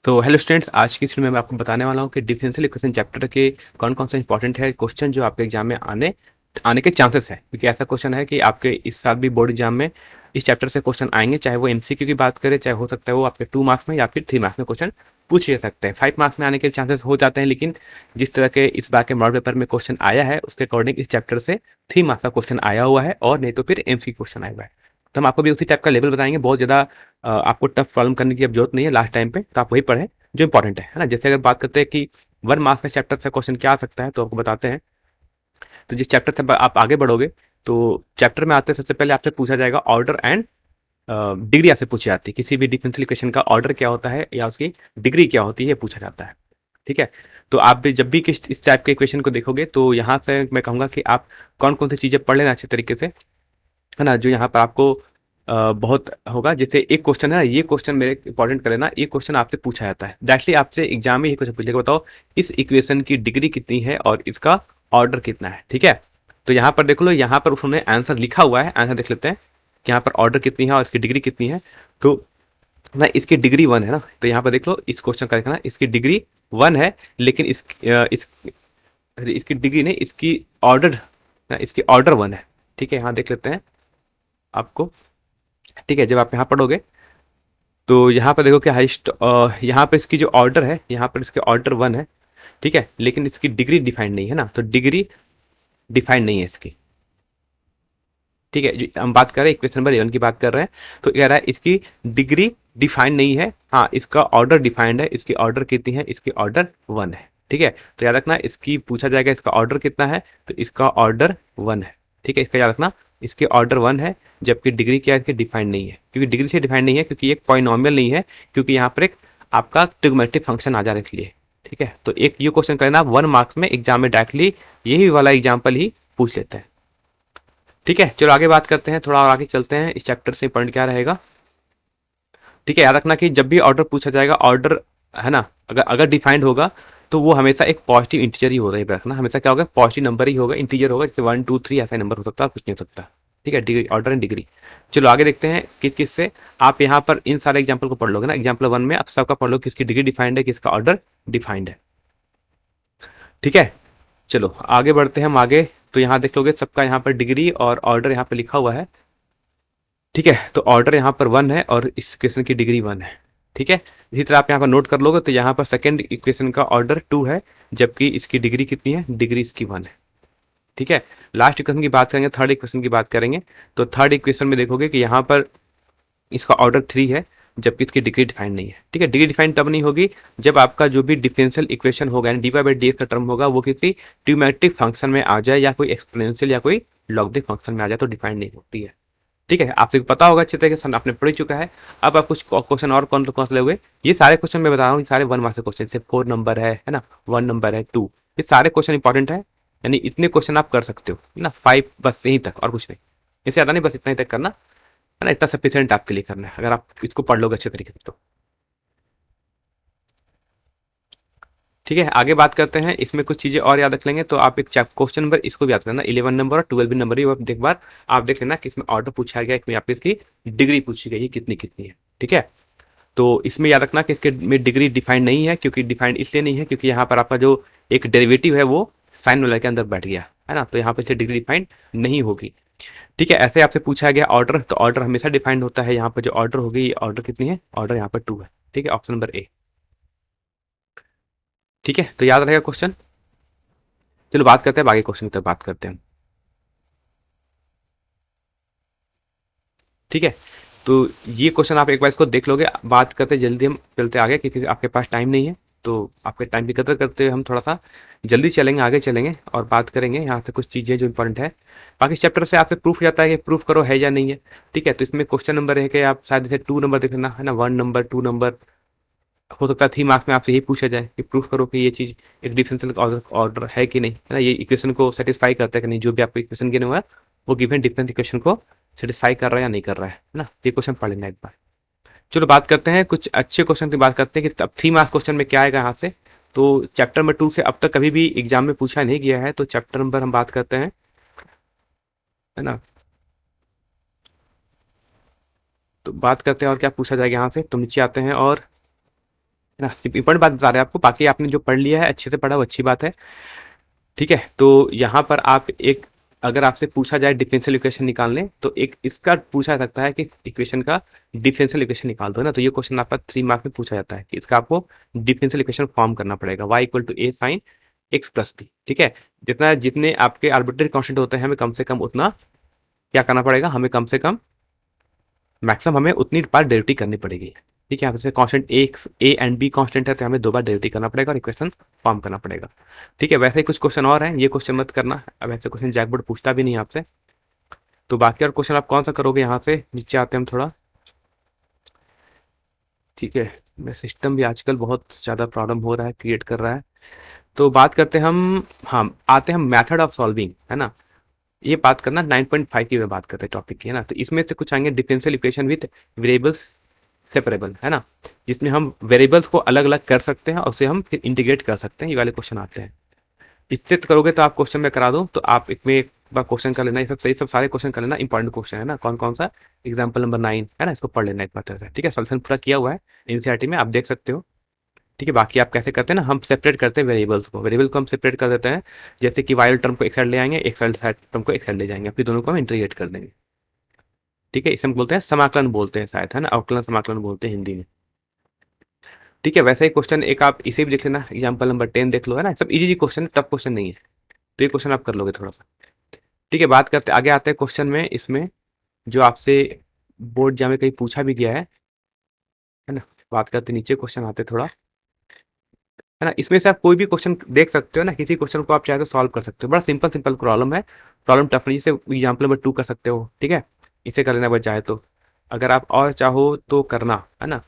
तो hello students, आज की इस वीडियो में मैं आपको बताने वाला हूँ कि डिफरेंशियल इक्वेशन चैप्टर के कौन कौन से इंपॉर्टेंट है क्वेश्चन जो आपके एग्जाम में आने आने के चांसेस है। क्योंकि ऐसा क्वेश्चन है कि आपके इस साल भी बोर्ड एग्जाम में इस चैप्टर से क्वेश्चन आएंगे, चाहे वो एमसीक्यू की बात करें, चाहे हो सकता है वो आपके 2 मार्क्स में या फिर 3 मार्क्स में क्वेश्चन पूछ ले सकते हैं। 5 मार्क्स में आने के चांसेस हो जाते हैं, लेकिन जिस तरह के इस बार के मॉडल पेपर में क्वेश्चन आया है उसके अकॉर्डिंग इस चैप्टर से 3 मार्क्स का क्वेश्चन आया हुआ है, और नहीं तो फिर एमसीक्यू क्वेश्चन आया हुआ है। तो हम आपको भी उसी टाइप का लेवल बताएंगे। बहुत ज़्यादा आपको टफ प्रॉब्लम करने की अब जरूरत नहीं है लास्ट टाइम पे, तो आप वही पढ़ें जो इंपॉर्टेंट है ना। जैसे अगर बात करते हैं कि 1 मार्क्स में चैप्टर से क्वेश्चन क्या आ सकता है, तो आपको बताते हैं। तो जिस चैप्टर से आप आगे बढ़ोगे, तो चैप्टर में आते हैं सबसे पहले आपसे पूछा जाएगा ऑर्डर एंड डिग्री। आपसे पूछी जाती है किसी भी डिफरेंशियल इक्वेशन का ऑर्डर क्या होता है या उसकी डिग्री क्या होती है, ये पूछा जाता है। ठीक है। तो आप भी जब भी इस टाइप के इक्वेशन को देखोगे, तो यहाँ से मैं कहूंगा कि आप कौन कौन सी चीजें पढ़ लेना अच्छे तरीके से, है ना, जो यहाँ पर आपको बहुत होगा। जैसे एक क्वेश्चन है ना, ये क्वेश्चन मेरे इंपॉर्टेंट कर लेना। ये क्वेश्चन आपसे पूछा जाता है डायरेक्टली, आपसे एग्जाम में ये क्वेश्चन पूछेगा, बताओ इस इक्वेशन की डिग्री कितनी है और इसका ऑर्डर कितना है। ठीक है। तो यहाँ पर देख लो, यहाँ पर उसने आंसर लिखा हुआ है, आंसर देख लेते हैं कि यहाँ पर ऑर्डर कितनी है और इसकी डिग्री कितनी है। तो ना इसकी डिग्री 1 है ना, तो यहाँ पर देख लो इस क्वेश्चन का देखना, इसकी डिग्री 1 है, लेकिन इसकी डिग्री नहीं, इसकी ऑर्डर, इसकी ऑर्डर 1 है। ठीक है, यहाँ देख लेते हैं आपको। ठीक है, जब आप यहाँ पढ़ोगे तो यहाँ पर देखो कि हाइस्ट, यहाँ पर इसकी जो ऑर्डर है, यहाँ पर इसके ऑर्डर 1 है। ठीक है, लेकिन इसकी डिग्री डिफाइंड नहीं है ना, तो डिग्री डिफाइंड नहीं है इसकी। ठीक है, हम बात कर रहे हैं इक्वेशन नंबर 11 की बात कर रहे हैं। तो कह रहा है इसकी डिग्री डिफाइंड नहीं है, हाँ इसका ऑर्डर डिफाइंड है। इसकी ऑर्डर कितनी है, इसकी ऑर्डर 1 है। ठीक है, तो याद रखना, इसकी पूछा जाएगा इसका ऑर्डर कितना है, तो इसका ऑर्डर 1 है। ठीक है, इसका याद रखना, इसके ऑर्डर 1 है, जबकि डिग्री क्या है, इसकी डिफाइंड नहीं है। क्योंकि डिग्री से डिफाइंड नहीं है क्योंकि एक पॉइनोमियल नहीं है, क्योंकि यहाँ पर एक आपका ट्रिग्मेटिक फंक्शन आ जा रहा है इसलिए। ठीक है, तो एक ये क्वेश्चन करना 1 मार्क्स में एग्जाम में डायरेक्टली यही वाला एग्जाम्पल ही पूछ लेते हैं। ठीक है, चलो आगे बात करते हैं, थोड़ा और आगे चलते हैं। इस चैप्टर से पॉइंट क्या रहेगा। ठीक है, याद रखना कि जब भी ऑर्डर पूछा जाएगा, ऑर्डर, है ना, अगर अगर डिफाइंड होगा तो वो हमेशा एक पॉजिटिव इंटीजर ही होगा। ये रखना, हमेशा क्या होगा, पॉजिटिव नंबर ही होगा, इंटीजर होगा। जैसे 1 2 3 ऐसा नंबर हो सकता है, कुछ नहीं हो सकता। ठीक है, डिग्री, ऑर्डर एंड डिग्री। चलो आगे देखते हैं किस किस से आप यहाँ पर इन सारे एग्जाम्पल को पढ़ लोगे ना। एग्जाम्पल 1 में आप सबका पढ़ लो किसकी डिग्री डिफाइंड है, किसका ऑर्डर डिफाइंड है। ठीक है, चलो आगे बढ़ते हैं हम आगे। तो यहाँ देख लोगे सबका यहाँ पर डिग्री और ऑर्डर यहाँ पर लिखा हुआ है। ठीक है, तो ऑर्डर यहाँ पर 1 है और इस इक्वेशन की डिग्री 1 है। ठीक है, इसी तरह आप यहाँ पर नोट कर लोगे, तो यहाँ पर सेकंड इक्वेशन का ऑर्डर 2 है, जबकि इसकी डिग्री कितनी है, डिग्री इसकी 1 है। ठीक है, लास्ट इक्वेशन की बात करेंगे, थर्ड इक्वेशन की बात करेंगे। तो थर्ड इक्वेशन में देखोगे कि यहाँ पर इसका ऑर्डर 3 है, जबकि इसकी डिग्री डिफाइंड नहीं है। ठीक है, डिग्री डिफाइंड तब नहीं होगी जब आपका जो भी डिफरेंशियल इक्वेशन होगा, d y by d x का टर्म होगा, वो किसी ट्यूमेट्रिक फंक्शन में आ जाए या कोई एक्सपोनेंशियल या कोई लॉगरिथमिक फंक्शन में आ जाए, तो डिफाइंड नहीं होती है। ठीक है, आपसे पता होगा अच्छे तरीके से, आपने पढ़ ही चुका है। अब आप कुछ क्वेश्चन और कौन से लोगे। ये सारे क्वेश्चन मैं बता रहा हूँ, ये सारे 1 मार्क्स के क्वेश्चन, जैसे 4 नंबर है ना, 1 नंबर है, 2, ये सारे क्वेश्चन इंपॉर्टेंट है। यानी इतने क्वेश्चन आप कर सकते हो ना, 5 बस यहीं तक, और कुछ नहीं, इससे ज्यादा नहीं, बस इतना ही तक करना है ना। इतना सफिशियंट आपके लिए करना है अगर आप इसको पढ़ लोगे अच्छे तरीके से तो। ठीक है, आगे बात करते हैं। इसमें कुछ चीजें और याद रख लेंगे, तो आप एक क्वेश्चन नंबर इसको भी याद करना, 11 नंबर और 12 नंबर, ही एक बार आप देख लेना कि इसमें ऑर्डर पूछा गया, इसमें आपकी इसकी डिग्री पूछी गई है कितनी कितनी है। ठीक है, तो इसमें याद रखना कि इसके में डिग्री डिफाइंड नहीं है, क्योंकि डिफाइंड इसलिए नहीं है क्योंकि यहाँ पर आपका जो एक डेरिवेटिव है वो साइन वाला के अंदर बैठ गया है ना, तो यहाँ पर इसलिए डिग्री डिफाइंड नहीं होगी। ठीक है, ऐसे आपसे पूछा गया ऑर्डर, तो ऑर्डर हमेशा डिफाइंड होता है। यहाँ पर जो ऑर्डर होगी, ऑर्डर कितनी है, ऑर्डर यहाँ पर 2 है। ठीक है, ऑप्शन नंबर ए। ठीक है, तो याद रहेगा क्वेश्चन। चलो बात करते हैं बाकी क्वेश्चन की तरफ बात करते हैं। ठीक है, तो ये क्वेश्चन आप एक बार इसको देख लोगे। बात करते जल्दी, हम चलते आगे क्योंकि आपके पास टाइम नहीं है। तो आपके टाइम की कदर करते हुए हम थोड़ा सा जल्दी चलेंगे, आगे चलेंगे और बात करेंगे यहाँ से कुछ चीज़ें जो इंपॉर्टेंट है। बाकी चैप्टर से आपसे प्रूफ जाता है कि प्रूफ करो है या नहीं है। ठीक है, तो इसमें क्वेश्चन नंबर है कि आप शायद जैसे 2 नंबर देख लेना, है ना, 1 नंबर 2 नंबर, हो सकता है 3 मार्क्स में आपसे यही पूछा जाए कि प्रूफ करो कि ये चीज़ एक डिफरेंशियल ऑर्डर ऑर्डर है कि नहीं, है ना, ये इक्वेशन को सेटिस्फाई करता है कि नहीं, जो भी आपको इक्वेशन गिवन हुआ है वो गिवन डिफरेंस इक्वेशन को सेटिस्फाई कर रहा है या नहीं कर रहा है ना। ये क्वेश्चन पढ़ लेना एक बार। चलो बात करते हैं कुछ अच्छे क्वेश्चन की, बात करते हैं कि अब 3 मार्क्स क्वेश्चन में क्या आएगा यहाँ से। तो चैप्टर नंबर 2 से अब तक कभी भी एग्जाम में पूछा नहीं गया है, तो चैप्टर नंबर हम बात करते हैं, है ना। तो बात करते हैं और क्या पूछा जाएगा यहाँ से, तो नीचे आते हैं और है ना, सिर्फ इंपॉर्टेंट बात बता रहे हैं आपको, बाकी आपने जो पढ़ लिया है अच्छे से पढ़ा वो अच्छी बात है। ठीक है, तो यहाँ पर आप एक, अगर आपसे पूछा जाए डिफरेंशियल इक्वेशन निकालने, तो एक इसका पूछा जा सकता है कि इक्वेशन का डिफरेंशियल इक्वेशन निकाल दो, है ना। तो ये क्वेश्चन आपका 3 मार्क में पूछा जाता है कि इसका आपको डिफरेंशियल इक्वेशन फॉर्म करना पड़ेगा, y equal to a sine x plus b. ठीक है, जितना जितने आपके आर्बिट्रेरी कांस्टेंट होते हैं, हमें कम से कम उतना क्या करना पड़ेगा, हमें कम से कम मैक्सिमम हमें उतनी बार डेरिवेटिव करनी पड़ेगी। ठीक है, यहाँ पे constant A and be constant है, तो हमें 2 बार डेरिवेटिव करना पड़ेगा और इक्वेशन फॉर्म करना पड़ेगा। ठीक है, वैसे ही कुछ क्वेश्चन और हैं, ये क्वेश्चन मत करना, अब ऐसे क्वेश्चन जैकबोर्ड पूछता भी नहीं है आपसे। तो बाकी और क्वेश्चन आप कौन सा करोगे, यहाँ से नीचे आते हैं हम थोड़ा। ठीक है, मैं सिस्टम भी आजकल बहुत ज़्यादा प्रॉब्लम हो रहा है, क्रिएट कर रहा है। तो बात करते हैं हम, हाँ आते हैं हम मेथड ऑफ सॉल्विंग, है ना। ये बात करना 9.5 की मैं बात करते हैं टॉपिक की, है ना। तो इसमें से कुछ आएंगे differential equation with variables separable, है ना, जिसमें हम वेरिएबल्स को अलग अलग कर सकते हैं और उसे हम फिर इंटीग्रेट कर सकते हैं, ये वाले क्वेश्चन आते हैं। इससे करोगे तो आप क्वेश्चन में करा दो, तो आप इसमें एक बार क्वेश्चन कर लेना, ये सब सही, सब सारे क्वेश्चन कर लेना, इंपॉर्टेंट क्वेश्चन है ना, कौन कौन सा। एग्जाम्पल नंबर 9 है ना, इसको पढ़ लेना एक बार तरह से। ठीक है, सोल्यूशन पूरा किया हुआ है एनसीईआरटी में, आप देख सकते हो। ठीक है, बाकी आप कैसे करते हैं ना, हम सेपरेट करते हैं वेरिएबल्स को, वेरिएबल को हम सेपरेट कर देते हैं, जैसे कि वाइल टर्म को एक साइड ले आएंगे, एक साइड टर्म को एक साइड ले जाएंगे, फिर दोनों को हम इंटीग्रेट कर देंगे। ठीक है, इसे हम बोलते हैं समाकलन बोलते हैं शायद, है ना, अवकलन समाकलन बोलते हैं हिंदी में। ठीक है, वैसे ही क्वेश्चन एक आप इसे भी देख लेना, एग्जाम्पल नंबर 10 देख लो, है ना, सब इजी क्वेश्चन, टफ क्वेश्चन नहीं है, तो ये क्वेश्चन आप कर लोगे थोड़ा सा। ठीक है, बात करते आगे आते हैं क्वेश्चन में, इसमें जो आपसे बोर्ड एग्जाम में कहीं पूछा भी गया है ना। बात करते नीचे क्वेश्चन आते थोड़ा, है ना, इसमें से आप कोई भी क्वेश्चन देख सकते हो ना, किसी क्वेश्चन को आप चाहे तो सॉल्व कर सकते हो, बड़ा सिंपल सिंपल प्रॉब्लम है, प्रॉब्लम टफ नहीं, जैसे एग्जाम्पल नंबर 2 कर सकते हो। ठीक है, इसे कर लेना अगर चाहे तो, अगर आप और चाहो तो करना, है ना,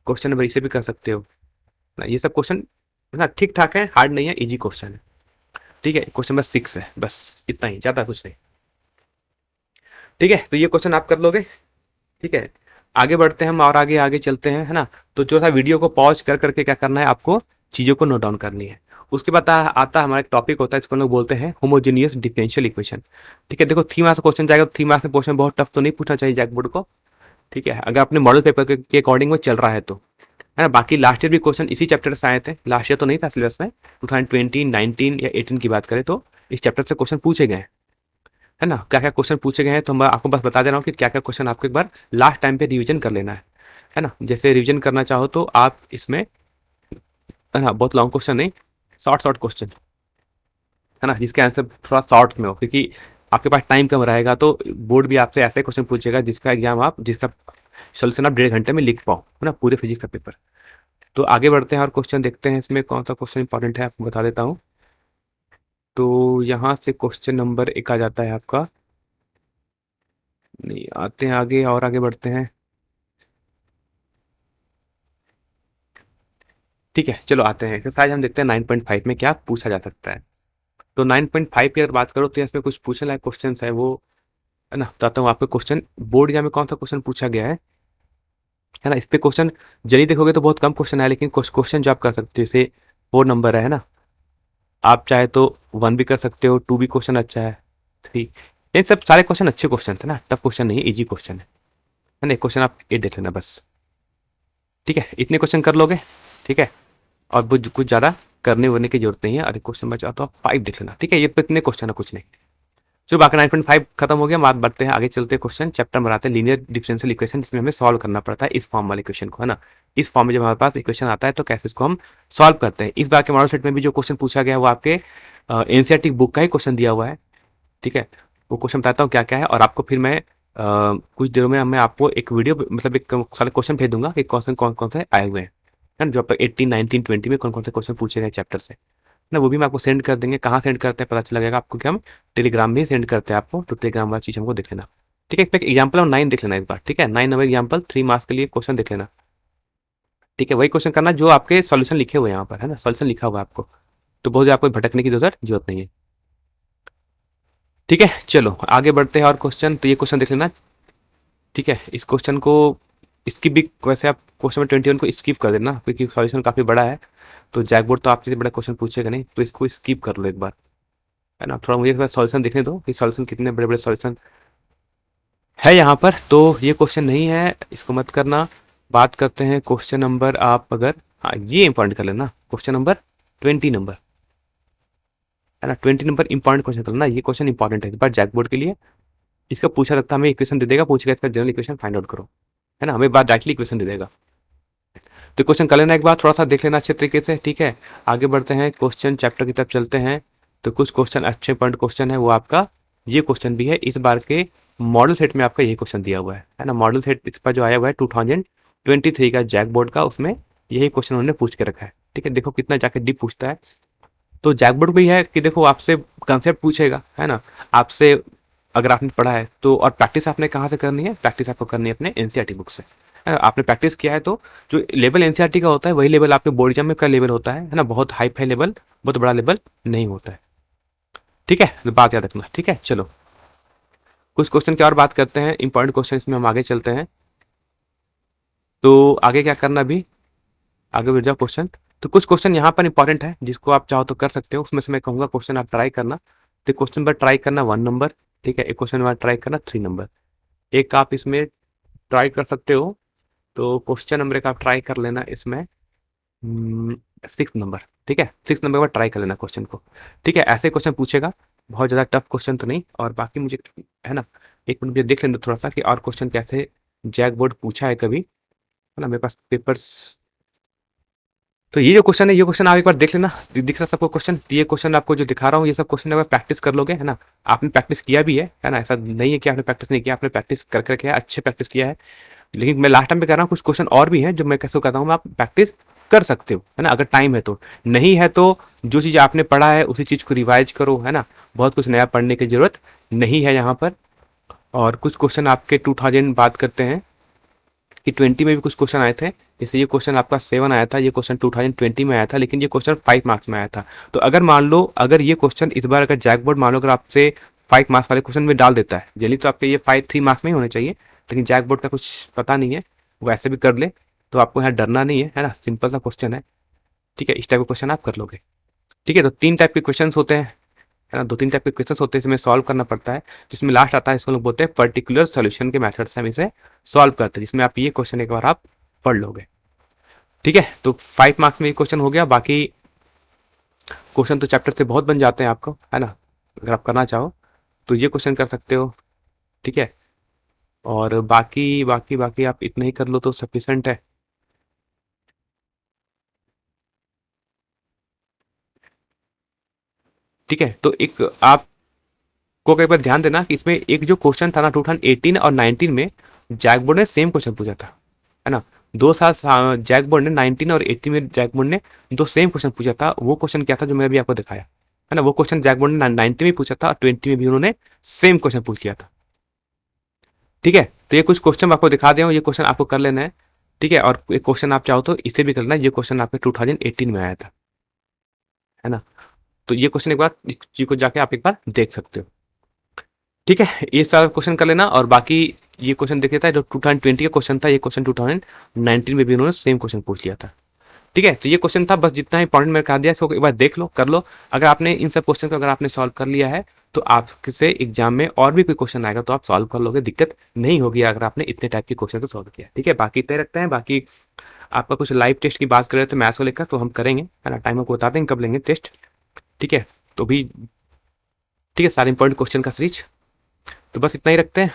क्वेश्चन नंबर इसे भी कर सकते हो ना, ये सब क्वेश्चन ना ठीक ठाक है, हार्ड नहीं है, इजी क्वेश्चन है। ठीक है, क्वेश्चन नंबर 6 है, बस इतना ही, ज्यादा कुछ नहीं। ठीक है, तो ये क्वेश्चन आप कर लोगे। ठीक है, आगे बढ़ते हैं हम और आगे आगे चलते हैं, है ना। तो जो था वीडियो को पॉज कर करके क्या करना है आपको, चीजों को नोट डाउन करनी है। उसके बाद आता हमारा एक टॉपिक होता है, इसको हम लोग बोलते हैं होमोजेनियस डिफरेंशियल इक्वेशन। ठीक है, देखो 3 मार्क्स से क्वेश्चन जाएगा, तो 3 मार्क्स से क्वेश्चन बहुत टफ तो नहीं पूछना चाहिए जैकबोर्ड को। ठीक है, अगर अपने मॉडल पेपर के अकॉर्डिंग वो चल रहा है तो, है ना। बाकी लास्ट ईयर भी क्वेश्चन इसी चैप्टर से आए थे, लास्ट ईयर तो नहीं था सिलेबस में, 2020, 19 या 18 की बात करें तो इस चैप्टर से क्वेश्चन पूछे गए हैं, है ना। क्या क्या क्वेश्चन पूछे गए हैं तो मैं आपको बस बता दे रहा हूँ कि क्या क्या क्वेश्चन आपको एक बार लास्ट टाइम पे रिवीजन कर लेना है ना। जैसे रिवीजन करना चाहो तो आप इसमें, है ना, बहुत लॉन्ग क्वेश्चन नहीं, शॉर्ट शॉर्ट क्वेश्चन, है ना, जिसके आंसर थोड़ा शॉर्ट में हो, क्योंकि आपके पास टाइम कम रहेगा, तो बोर्ड भी आपसे ऐसे क्वेश्चन पूछेगा जिसका एग्जाम आप, जिसका सोल्यूशन आप 1.5 घंटे में लिख पाओ, है ना, पूरे फिजिक्स का पेपर। तो आगे बढ़ते हैं और क्वेश्चन देखते हैं, इसमें कौन सा क्वेश्चन इंपॉर्टेंट है आपको बता देता हूँ। तो यहाँ से क्वेश्चन नंबर 1 आ जाता है आपका, नहीं आते हैं आगे और आगे बढ़ते हैं। ठीक है, चलो आते हैं एक्सरसाइज, हम देखते हैं 9.5 में क्या पूछा जा सकता है। तो 9.5 की अगर बात करो तो इसमें कुछ पूछने लायक क्वेश्चन है, वो, है ना, बताता हूँ आपको। क्वेश्चन बोर्ड एग्जाम में कौन सा क्वेश्चन पूछा गया है ना, इस पे क्वेश्चन जल्दी देखोगे तो बहुत कम क्वेश्चन है, लेकिन कुछ क्वेश्चन जो आप कर सकते हो, जैसे 4 नंबर है ना, आप चाहे तो 1 भी कर सकते हो, 2 भी क्वेश्चन अच्छा है, 3, इन सब सारे क्वेश्चन अच्छे क्वेश्चन थे ना, टफ क्वेश्चन नहीं है, इजी क्वेश्चन है ना। क्वेश्चन आप 8 देख लेना बस। ठीक है, इतने क्वेश्चन कर लोगे। ठीक है, और कुछ ज्यादा करने वरने की जरूरत नहीं है, अरे क्वेश्चन बचा तो आप 5 देख लेना। ठीक है, ये पे इतने क्वेश्चन है, कुछ नहीं। चलो बाकी 9.5 खत्म हो गया, बात बढ़ते हैं आगे, चलते हैं क्वेश्चन चैप्टर में आते हैं लीनियर डिफरेंशियल इक्वेशन, जिसमें हमें सॉल्व करना पड़ता है इस फॉर्म वाले इक्वेशन को, है ना। इस फॉर्म में जब हमारे पास इक्वेशन आता है तो कैसे इसको हम सॉल्व करते हैं। इस बार के मॉडल सेट में भी जो क्वेश्चन पूछा गया है वो आपके एनसीईआरटी बुक का ही क्वेश्चन दिया हुआ है। ठीक है, वो क्वेश्चन बताता हूँ क्या क्या है, और आपको फिर मैं कुछ देरों में मैं आपको एक वीडियो, मतलब एक सारे क्वेश्चन भेज दूंगा कि क्वेश्चन कौन कौन से आए हुए हैं, है ना, जो आप 18, 19, 20 में कौन कौन से क्वेश्चन पूछे गए चैप्टर से, ना, वो भी हम आपको सेंड कर देंगे। कहाँ सेंड करते हैं पता चल लगेगा आपको कि हम टेलीग्राम में ही सेंड करते हैं आपको, तो टेलीग्राम वाला चीज़ हमको देख लेना। ठीक है, इस पर एग्जाम्पल और 9 देख लेना एक बार। ठीक है, 9 नंबर एग्जाम्पल 3 मार्क्स के लिए क्वेश्चन देख लेना। ठीक है, वही क्वेश्चन करना जो आपके सॉल्यूशन लिखे हुए हैं यहाँ पर, है ना, सॉल्यूशन लिखा हुआ है आपको, तो बहुत आपको भटकने की जरूरत नहीं है। ठीक है, चलो आगे बढ़ते हैं और क्वेश्चन, तो ये क्वेश्चन देख लेना। ठीक है, इस क्वेश्चन को स्किप भी, वैसे आप क्वेश्चन नंबर 21 को स्किप कर देना, क्योंकि सॉल्यूशन काफी बड़ा है, तो जैकबोर्ड तो आपसे बड़ा क्वेश्चन पूछेगा नहीं, तो इसको स्किप कर लो एक बार, है ना। थोड़ा मुझे सॉल्यूशन देखने दो कि सॉल्यूशन कितने बड़े बड़े सॉल्यूशन है यहाँ पर। तो ये क्वेश्चन नहीं है, इसको मत करना। बात करते हैं क्वेश्चन नंबर, आप अगर, हाँ ये इंपॉर्टेंट कर लेना, क्वेश्चन नंबर 20 नंबर, है ना, 20 नंबर इंपॉर्टेंट क्वेश्चन कर लेना, ये क्वेश्चन इंपॉर्टेंट है इस बार जैक बोर्ड के लिए। इसका पूछा लगता है, हमें इक्वेशन दे देगा, पूछेगा इसका जनरल इक्वेशन फाइंड आउट करो, है ना, हमें बात डायरेक्टली इक्वेशन दे देगा। तो क्वेश्चन कर लेना एक बार, थोड़ा सा देख लेना अच्छे तरीके से, ठीक है। आगे बढ़ते हैं, क्वेश्चन चैप्टर की तरफ चलते हैं। तो कुछ क्वेश्चन अच्छे पॉइंट क्वेश्चन है वो आपका, ये क्वेश्चन भी है इस बार के मॉडल सेट में, आपका ये क्वेश्चन दिया हुआ है ना, मॉडल सेट इस पर जो आया हुआ है 2023 का जैक बोर्ड का, उसमें यही क्वेश्चन उन्होंने पूछ के रखा है, ठीक है। देखो कितना जाके डीप पूछता है। तो जैक बोर्ड में है कि देखो आपसे कंसेप्ट पूछेगा, है ना, आपसे, अगर आपने पढ़ा है तो, और प्रैक्टिस आपने कहाँ से करनी है, प्रैक्टिस आपको करनी है अपने एनसीईआरटी बुक से, है ना। आपने प्रैक्टिस किया है तो जो लेवल एनसीईआरटी का होता है वही लेवल आपके बोर्ड एग्जाम में का लेवल होता है ना, बहुत हाई फाई लेवल, बहुत बड़ा लेवल नहीं होता है, ठीक है, तो बात याद रखना, ठीक है। चलो कुछ क्वेश्चन की और बात करते हैं, इंपॉर्टेंट क्वेश्चन इसमें हम आगे चलते हैं। तो आगे क्या करना भी, आगे बढ़ जाओ क्वेश्चन। तो कुछ क्वेश्चन यहाँ पर इंपॉर्टेंट है, जिसको आप चाहो तो कर सकते हो, उसमें से मैं कहूंगा क्वेश्चन आप ट्राई करना। तो क्वेश्चन पर ट्राई करना 1 नंबर, ठीक है, एक क्वेश्चन पर ट्राई करना 3 नंबर, एक आप इसमें ट्राई कर सकते हो। तो क्वेश्चन नंबर एक आप ट्राई कर लेना इसमें 6 नंबर, ठीक है, 6 नंबर पर ट्राई कर लेना क्वेश्चन को, ठीक है। ऐसे क्वेश्चन पूछेगा, बहुत ज़्यादा टफ क्वेश्चन तो नहीं। और बाकी मुझे, है ना, एक मिनट मुझे देख लेना थोड़ा सा कि और क्वेश्चन कैसे जैक बोर्ड पूछा है कभी, है ना, मेरे पास पेपर्स। तो ये जो क्वेश्चन है, ये क्वेश्चन आप एक बार देख लेना, दिख रहा सबको क्वेश्चन, ये क्वेश्चन आपको जो दिखा रहा हूँ, ये सब क्वेश्चन अगर प्रैक्टिस कर लोगे, है ना, आपने प्रैक्टिस किया भी है ना, ऐसा नहीं है कि आपने प्रैक्टिस नहीं किया, आपने प्रैक्टिस कर करके अच्छे प्रैक्टिस किया है। लेकिन मैं लास्ट टाइम पे कह रहा हूँ, कुछ क्वेश्चन और भी हैं जो मैं कैसे कहता हूँ, आप प्रैक्टिस कर सकते हो, है ना, अगर टाइम है तो। नहीं है तो जो चीज़ आपने पढ़ा है उसी चीज़ को रिवाइज करो, है ना, बहुत कुछ नया पढ़ने की जरूरत नहीं है यहाँ पर। और कुछ क्वेश्चन आपके 2000 बात करते हैं कि 20 में भी कुछ क्वेश्चन आए थे, जैसे ये क्वेश्चन आपका 7 आया था, ये क्वेश्चन 2020 में आया था, लेकिन ये क्वेश्चन 5 मार्क्स में आया था। तो अगर मान लो, अगर ये क्वेश्चन इस बार अगर जैक बोर्ड मान लो अगर आपसे 5 मार्क्स वाले क्वेश्चन में डाल देता है, जनरली तो आपके ये 3 मार्क्स में ही होने चाहिए, लेकिन जैक बोर्ड का कुछ पता नहीं है, वो ऐसे भी कर ले, तो आपको यहाँ डरना नहीं है ना, सिंपल सा क्वेश्चन है, ठीक है, इस टाइप का क्वेश्चन आप कर लोगे, ठीक है। तो 3 टाइप के क्वेश्चन होते हैं, है ना, 2-3 टाइप के क्वेश्चन होते हैं, इसमें सॉल्व करना पड़ता है, जिसमें लास्ट आता है इसको लोग बोलते हैं पर्टिकुलर सोल्यूशन के मेथड से हम इसे सॉल्व करते हैं, जिसमें आप ये क्वेश्चन एक बार आप पढ़ लोगे, ठीक है। तो 5 मार्क्स में ये क्वेश्चन हो गया, बाकी क्वेश्चन तो चैप्टर से बहुत बन जाते हैं आपको, है ना, अगर आप करना चाहो तो ये क्वेश्चन कर सकते हो, ठीक है। और बाकी बाकी बाकी आप इतना ही कर लो तो सफिशेंट है, ठीक है। तो एक आपको एक बार ध्यान देना कि इसमें एक जो क्वेश्चन था ना 2018 और 19 में, जैक बोर्ड ने सेम क्वेश्चन पूछा था, है ना, 2 साल जैक बोर्ड ने 19 और 18 में जैक बोर्ड ने दो सेम क्वेश्चन पूछा था। वो क्वेश्चन क्या था जो मैंने अभी आपको दिखाया, है ना, वो क्वेश्चन जैक बोर्ड ने 19 में पूछा था और 20 में भी उन्होंने सेम क्वेश्चन पूछ लिया था, ठीक है। तो ये कुछ क्वेश्चन आपको दिखा दिया हूँ, ये क्वेश्चन आपको कर लेना है, ठीक है। और एक क्वेश्चन आप चाहो तो इसे भी कर लेना, ये क्वेश्चन आपके 2018 में आया था, है ना। तो ये क्वेश्चन एक बार जी को जाके आप एक बार देख सकते हो, ठीक है, ये सारा क्वेश्चन कर लेना। और बाकी ये क्वेश्चन देख लेता है जो 2020 का क्वेश्चन था, ये क्वेश्चन 2019 में भी उन्होंने सेम क्वेश्चन पूछ लिया था, ठीक है। तो ये क्वेश्चन था, बस जितना इंपॉर्टेंट मैंने कहा दिया, इसको एक बार देख लो, कर लो। अगर आपने इन सब क्वेश्चन को अगर आपने सॉल्व कर लिया है, तो आपसे एग्जाम में और भी कोई क्वेश्चन आएगा तो आप सॉल्व कर लोगे, दिक्कत नहीं होगी अगर आपने इतने टाइप के क्वेश्चन को सॉल्व किया, ठीक है। बाकी इतने रखते हैं, बाकी आपका कुछ लाइव टेस्ट की बात करें तो मैथ्स को लेकर तो हम करेंगे, है ना, टाइम आपको बता देंगे कब लेंगे टेस्ट, ठीक है। तो भी ठीक है, सारे इंपॉर्टेंट क्वेश्चन का सीरीज, तो बस इतना ही रखते हैं।